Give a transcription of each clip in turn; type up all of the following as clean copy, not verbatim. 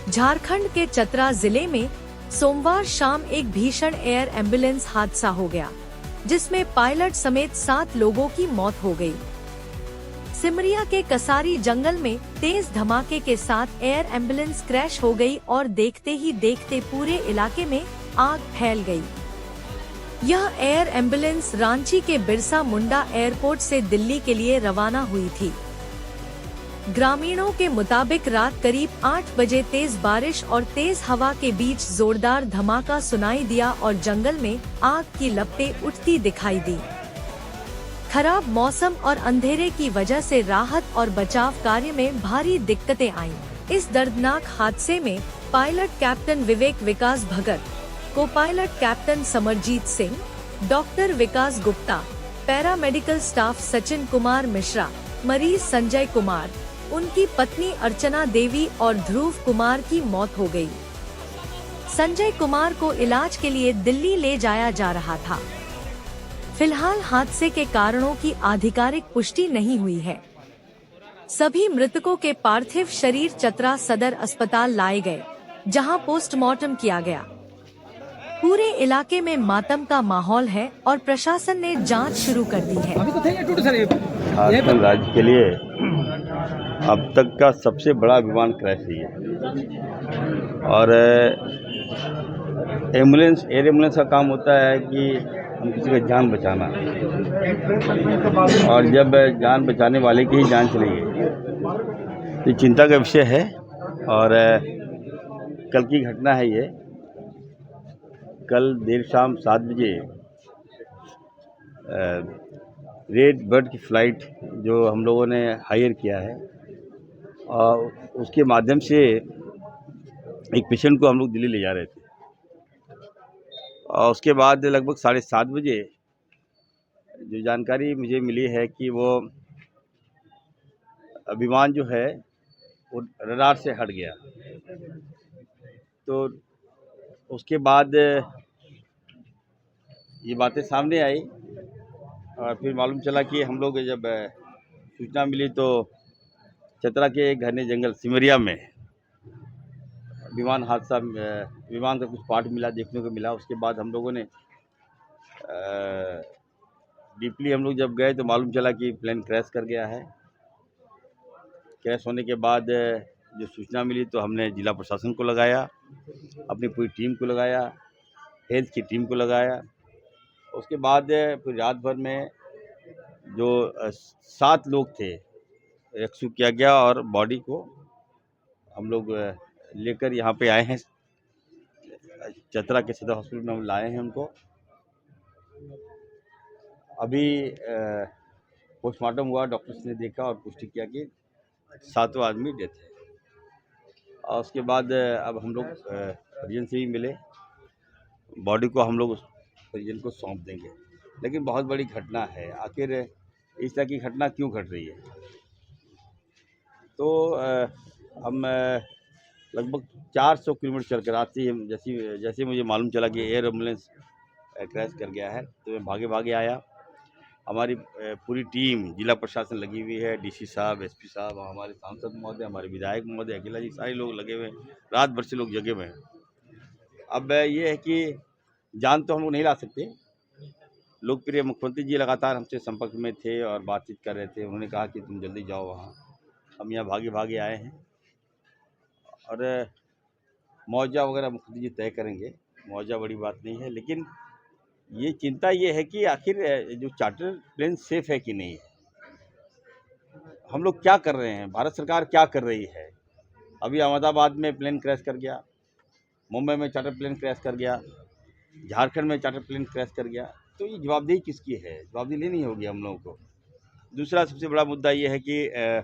झारखंड के चतरा जिले में सोमवार शाम एक भीषण एयर एम्बुलेंस हादसा हो गया, जिसमें पायलट समेत 7 लोगों की मौत हो गई। सिमरिया के कसारी जंगल में तेज धमाके के साथ एयर एम्बुलेंस क्रैश हो गई और देखते ही देखते पूरे इलाके में आग फैल गई। यह एयर एम्बुलेंस रांची के बिरसा मुंडा एयरपोर्ट से दिल्ली के लिए रवाना हुई थी। ग्रामीणों के मुताबिक रात करीब 8 बजे तेज बारिश और तेज हवा के बीच जोरदार धमाका सुनाई दिया और जंगल में आग की लपटें उठती दिखाई दी। खराब मौसम और अंधेरे की वजह से राहत और बचाव कार्य में भारी दिक्कतें आईं। इस दर्दनाक हादसे में पायलट कैप्टन विवेक विकास भगत, को pilot captain Samarjeet Singh, doctor Vikas Gupta, paramedical staff Sachin Kumar Mishra, मरीज संजय कुमार, उनकी पत्नी अर्चना देवी और ध्रुव कुमार की मौत हो गई। संजय कुमार को इलाज के लिए दिल्ली ले जाया जा रहा था। फिलहाल हादसे के कारणों की आधिकारिक पुष्टि नहीं हुई है। सभी मृतकों के पार्थिव शरीर चतरा सदर अस्पताल लाए गए, जहां पोस्टमार्टम किया गया। पूरे इलाके में मातम का माहौल है और प्रशासन ने जांच शुरू कर दी है। झारखंड राज्य के लिए अब तक का सबसे बड़ा विमान क्रैश ही है और एयर एम्बुलेंस का काम होता है कि हम किसी का जान बचाना, और जब जान बचाने वाले की ही जान चली गई तो ये चिंता का विषय है। और कल की घटना है ये। कल देर शाम 7 बजे रेड बर्ड की फ़्लाइट जो हम लोगों ने हायर किया है, और उसके माध्यम से एक पेशेंट को हम लोग दिल्ली ले जा रहे थे। और उसके बाद लगभग 7:30 बजे जो जानकारी मुझे मिली है कि वो विमान जो है वो रडार से हट गया। तो उसके बाद ये बातें सामने आई और फिर मालूम चला कि हम लोग जब सूचना मिली तो चतरा के एक घने जंगल सिमरिया में विमान का कुछ पार्ट मिला, देखने को मिला। उसके बाद हम लोगों ने डीपली हम लोग जब गए तो मालूम चला कि प्लेन क्रैश कर गया है। क्रैश होने के बाद जो सूचना मिली तो हमने जिला प्रशासन को लगाया, अपनी पूरी टीम को लगाया, हेल्थ की टीम को लगाया। उसके बाद फिर रात भर में जो 7 लोग थे रेस्क्यू किया गया और बॉडी को हम लोग लेकर यहाँ पे आए हैं। चतरा के सदर हॉस्पिटल में हम लाए हैं उनको। अभी पोस्टमार्टम हुआ, डॉक्टर्स ने देखा और पुष्टि किया कि 7वां आदमी डेथ है। और उसके बाद अब हम लोग परिजन से भी मिले, बॉडी को हम लोग उस परिजन को सौंप देंगे। लेकिन बहुत बड़ी घटना है, आखिर इस तरह की घटना क्यों घट रही है? तो हम लगभग 400 किलोमीटर चल कर आते ही जैसे मुझे मालूम चला कि एयर एम्बुलेंस क्रैश कर गया है तो मैं भागे आया। हमारी पूरी टीम, जिला प्रशासन लगी हुई है, डीसी साहब, एसपी साहब, हमारे सांसद महोदय, हमारे विधायक महोदय, अखिला जी, सारे लोग लगे हुए हैं। रात भर से लोग जगे हुए हैं। अब ये है कि जान तो हम लोग नहीं ला सकते। लोकप्रिय मुख्यमंत्री जी लगातार हमसे संपर्क में थे और बातचीत कर रहे थे। उन्होंने कहा कि तुम जल्दी जाओ वहाँ। हम यहाँ भागे आए हैं और मुआवजा वगैरह मुख्यमंत्री जी तय करेंगे। मुआवजा बड़ी बात नहीं है, लेकिन ये चिंता ये है कि आखिर जो चार्टर प्लेन सेफ है कि नहीं है। हम लोग क्या कर रहे हैं, भारत सरकार क्या कर रही है? अभी अहमदाबाद में प्लेन क्रैश कर गया, मुंबई में चार्टर प्लेन क्रैश कर गया, झारखंड में चार्टर प्लेन क्रैश कर गया। तो ये जवाबदेही किसकी है? जवाबदेही लेनी होगी हम लोगों को। दूसरा सबसे बड़ा मुद्दा ये है कि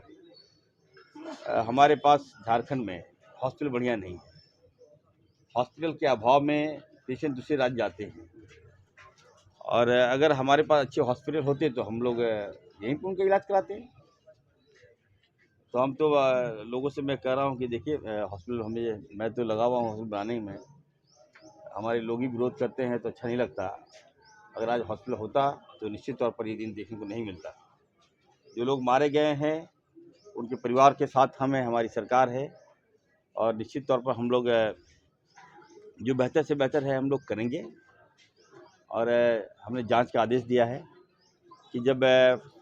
हमारे पास झारखंड में हॉस्पिटल बढ़िया नहीं है। हॉस्पिटल के अभाव में पेशेंट दूसरे राज्य जाते हैं, और अगर हमारे पास अच्छे हॉस्पिटल होते तो हम लोग यहीं पर उनका इलाज कराते हैं। तो हम तो लोगों से मैं कह रहा हूँ कि देखिए, हॉस्पिटल मैं तो लगा हुआ हूँ हॉस्पिटल बनाने में। हमारे लोग ही विरोध करते हैं तो अच्छा नहीं लगता। अगर आज हॉस्पिटल होता तो निश्चित तौर पर ये दिन देखने को नहीं मिलता। जो लोग मारे गए हैं उनके परिवार के साथ हमारी सरकार है, और निश्चित तौर पर हम लोग जो बेहतर से बेहतर है हम लोग करेंगे। और हमने जांच का आदेश दिया है कि जब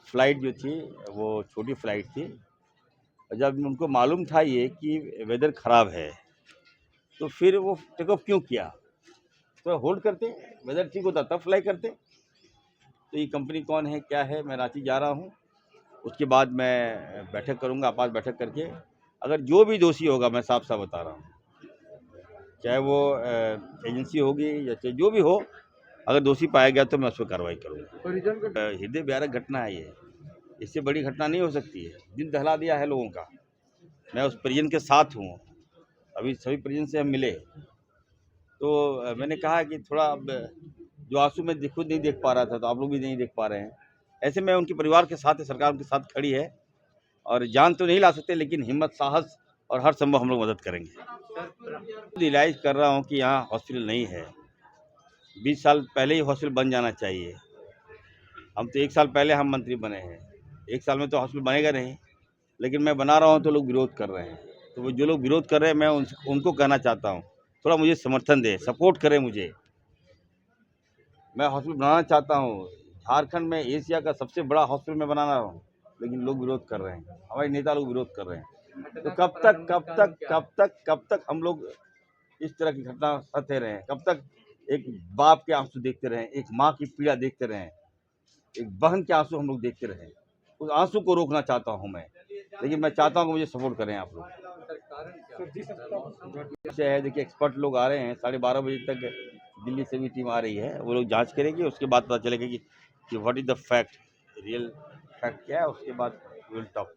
फ़्लाइट जो थी वो छोटी फ़्लाइट थी, और जब उनको मालूम था ये कि वेदर ख़राब है तो फिर वो टेक ऑफ क्यों किया? तो होल्ड करते, वेदर ठीक होता तब फ्लाई करते। तो ये कंपनी कौन है, क्या है, मैं रांची जा रहा हूँ, उसके बाद मैं बैठक करूँगा, आपात बैठक करके अगर जो भी दोषी होगा, मैं साफ साफ बता रहा हूँ, चाहे वो एजेंसी होगी या चाहे जो भी हो, अगर दोषी पाया गया तो मैं उस पर कार्रवाई करूँगा। हृदय विदारक घटना है ये, इससे बड़ी घटना नहीं हो सकती है। दिल दहला दिया है लोगों का। मैं उस परिजन के साथ हूँ, अभी सभी परिजन से हम मिले तो मैंने कहा कि थोड़ा अब जो आंसू मैं खुद नहीं देख पा रहा था तो आप लोग भी नहीं देख पा रहे हैं, ऐसे में उनके परिवार के साथ है, सरकार उनके साथ खड़ी है और जान तो नहीं ला सकते लेकिन हिम्मत, साहस और हर संभव हम लोग मदद करेंगे। रियलाइज़ कर रहा हूँ कि यहाँ हॉस्पिटल नहीं है। 20 साल पहले ही हॉस्पिटल बन जाना चाहिए। हम तो 1 साल पहले हम मंत्री बने हैं, 1 साल में तो हॉस्पिटल बनेगा नहीं, लेकिन मैं बना रहा हूँ तो लोग विरोध कर रहे हैं। तो वो जो लोग विरोध कर रहे हैं मैं उनको कहना चाहता हूँ, थोड़ा मुझे समर्थन दें, सपोर्ट करें मुझे। मैं हॉस्पिटल बनाना चाहता हूँ, झारखंड में एशिया का सबसे बड़ा हॉस्पिटल मैं बनाना हूँ, लेकिन लोग विरोध कर रहे हैं, हमारे नेता लोग विरोध कर रहे हैं। तो कब तक हम लोग इस तरह की घटना सहते रहें? कब तक एक बाप के आंसू देखते रहें, एक माँ की पीड़ा देखते रहें, एक बहन के आंसू हम लोग देखते रहें? उस आंसू को रोकना चाहता हूँ मैं, लेकिन मैं चाहता हूँ कि मुझे सपोर्ट करें आप लोग। है देखिए, एक्सपर्ट लोग आ रहे हैं, 12:30 बजे तक दिल्ली से भी टीम आ रही है, वो लोग जांच करेंगे, उसके बाद पता चलेगा कि what is the fact, real fact क्या है, उसके बाद विल टॉक।